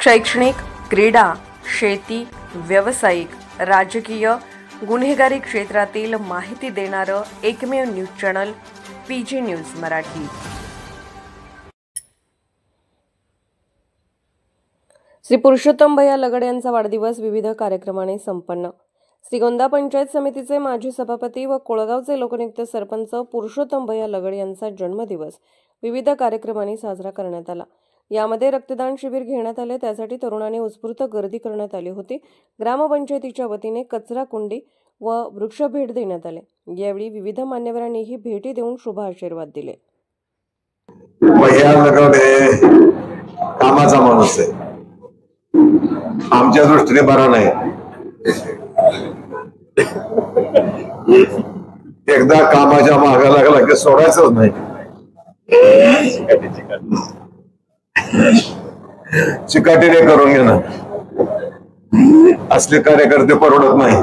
शैक्षणिक, क्रीडा, शेती, व्यावसायिक, राजकीय, गुन्हेगारी क्षेत्रातील माहिती देणारं एकमेव news channel PG news Marathi. Shri Purushottam भैया लगड यांचा वाढदिवस विविध कार्यक्रमांनी संपन्न। श्रीगोंदा पंचायत समितीचे माजी सभापती व कोळगावचे लोकनियुक्त सरपंच पुरुषोत्तम भैया लगड यांचा जन्मदिवस विविध कार्यक्रमांनी साजरा करण्यात आला। यामध्ये रक्तदान शिबिर घेण्यात आले, त्यासाठी तरुणांनी उत्स्फूर्त गर्दी करण्यात आली होती। ग्रामपंचायतीच्या वतीने कचरा कुंडी व वृक्ष भेट देण्यात आले। यावेळी विविध मान्यवरांनीही भेटी देऊन शुभ आशीर्वाद दिले। भैया लगड कामाचा माणूस आहे, आमच्या दृष्टीने बरा नाही। एकदा कामाच्या मागे लागला की सोडायचंच नाही। चिकाटीने करून घेणं असले कार्यकर्ते परवडत नाही।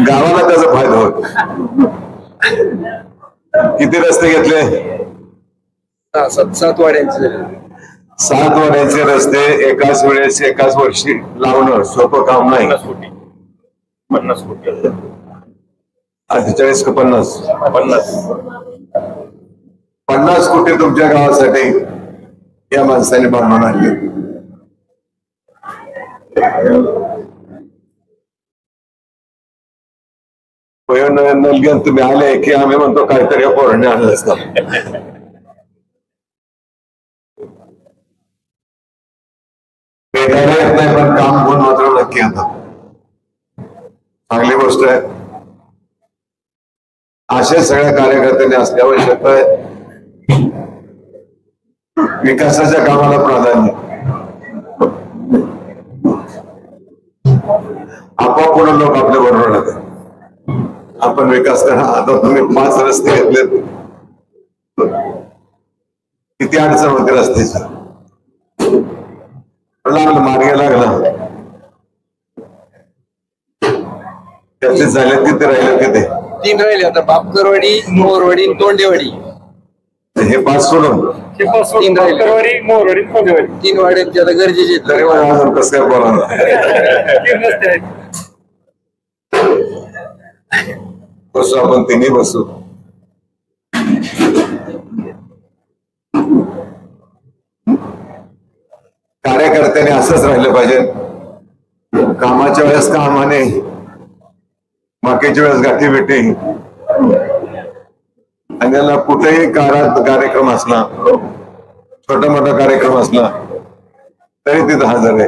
गावाला त्याचा फायदा होत। किती रस्ते घेतले? 7 वाड्यांचे 7 वाड्यांचे रस्ते एकाच वेळेस एकाच वर्षी लावणं सोपं काम नाही। 50 कोटी 48 का 50 कोटी तुमच्या गावासाठी या माणसाने बांधून आणले। नलगन तुम्ही आले की आम्ही म्हणतो काहीतरी या पोरांनी आणलं असतं। भेटायला येत नाही पण काम कोण मात्र नक्की येतं, चांगली गोष्ट आहे। अशा सगळ्या कार्यकर्त्यांनी असणे आवश्यक आहे। विकासाच्या कामाला प्राधान्य, आपोआप पुढे लोक आपल्या बरोबर राहतात। आपण विकास करा। आता तुम्ही 5 रस्ते घेतलेत, किती अडचण होती रस्त्याची, लागला मार्ग लागला, त्याचे झाले किती राहिले? किती? 3 राहिले आता, बापकरवाडी, मोरवाडी, तोंडेवाडी। हे 5 सोडून 3 राहिले, मोरवाडी, तोंडेवाडी 3 वाड्यांचे आता गरजेचे। तरी मला अजून कसं काय बोला बसू, आपण तिन्ही बसू। कार्यकर्त्याने असंच राहिलं पाहिजे, कामाच्या वेळेस कामाने, बाकीच्या वेळेस गाठी भेटी। आणि त्याला कुठेही कार्यक्रम असला, छोटा मोठा कार्यक्रम असला तरी तिथं हजर आहे।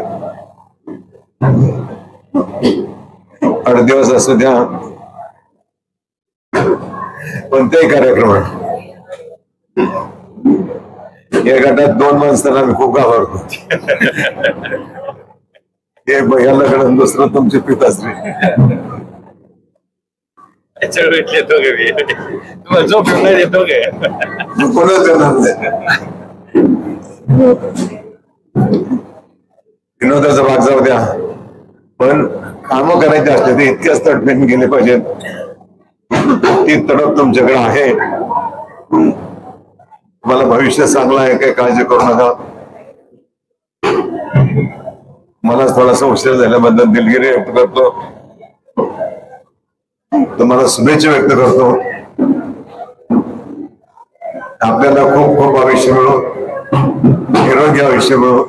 8 दिवस असू द्या, कोणत्याही कार्यक्रम। या गटात 2 माणसांना मी खूप घाबरतो, एक भैया लगड, दुसरं तुमची पिताश्री। झोप नाही देतो कोणच देणार नाही। विनोदाचा भाग जाऊ द्या, पण कामं करायची असते ते इतक्याच तडफेने गेले पाहिजेत। ती तडफ तुमच्याकडे आहे, मला भविष्य चांगलं आहे, काही काळजी करू नका। मला थोडासा उशीर झाल्याबद्दल दिलगिरी व्यक्त करतो, तुम्हाला शुभेच्छा व्यक्त करतो। आपल्याला खूप खूप आयुष्य मिळो, निरोगी आयुष्य मिळो।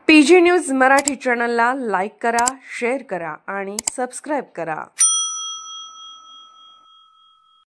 पीजी न्यूज मराठी चॅनलला लाईक करा, शेअर करा आणि सबस्क्राईब करा।